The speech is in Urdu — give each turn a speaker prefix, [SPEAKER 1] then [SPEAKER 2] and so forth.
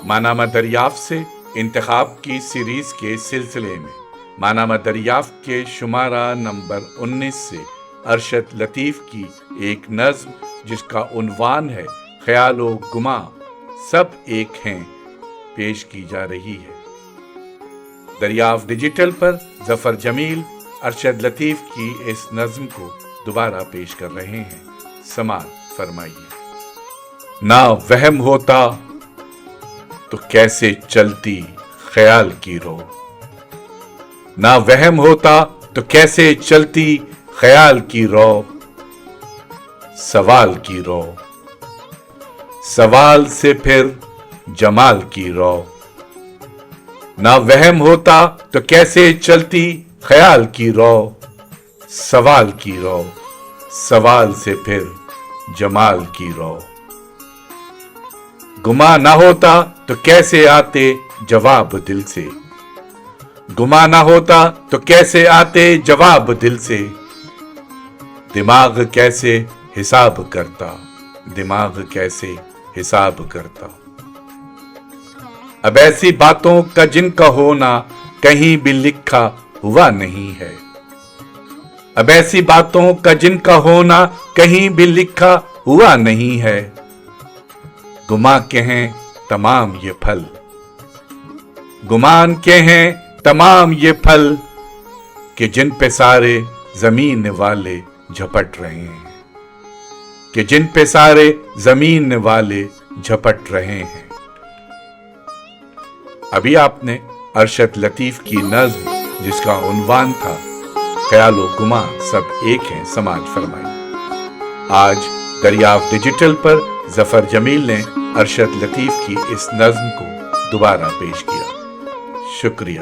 [SPEAKER 1] ماہنامہ دریافت سے انتخاب کی سیریز کے سلسلے میں ماہنامہ دریافت کے شمارہ نمبر 19 سے ارشد لطیف کی ایک نظم جس کا عنوان ہے خیال و گماں سب ایک ہیں پیش کی جا رہی ہے۔ دریافت ڈیجیٹل پر ظفر جمیل ارشد لطیف کی اس نظم کو دوبارہ پیش کر رہے ہیں، سماعت فرمائیے۔ نہ وہم ہوتا تو کیسے چلتی خیال کی رو، نہ وہم ہوتا تو کیسے چلتی خیال کی رو، سوال کی رو، سوال سے پھر جمال کی رو، نہ وہم ہوتا تو کیسے چلتی خیال کی رو، سوال کی رو، سوال سے پھر جمال کی رو، گما نہ ہوتا تو کیسے آتے جواب دل سے، گما نہ ہوتا تو کیسے آتے جواب دل سے، دماغ کیسے حساب کرتا، دماغ کیسے حساب کرتا، اب ایسی باتوں کا جن کا ہونا کہیں بھی لکھا ہوا نہیں ہے، اب ایسی باتوں کا جن کا ہونا کہیں بھی لکھا ہوا نہیں ہے، گما کے ہیں تمام یہ پھل، گمان کے ہیں تمام یہ پھل کہ جن پہ سارے زمین والے جھپٹ رہے ہیں، کہ جن پہ سارے زمین والے جھپٹ رہے ہیں۔ ابھی آپ نے ارشد لطیف کی نظم جس کا عنوان تھا خیال و گماں سب ایک ہیں سماعت فرمائی۔ آج دریافت ڈیجیٹل پر ظفر جمیل نے ارشد لطیف کی اس نظم کو دوبارہ پیش کیا، شکریہ۔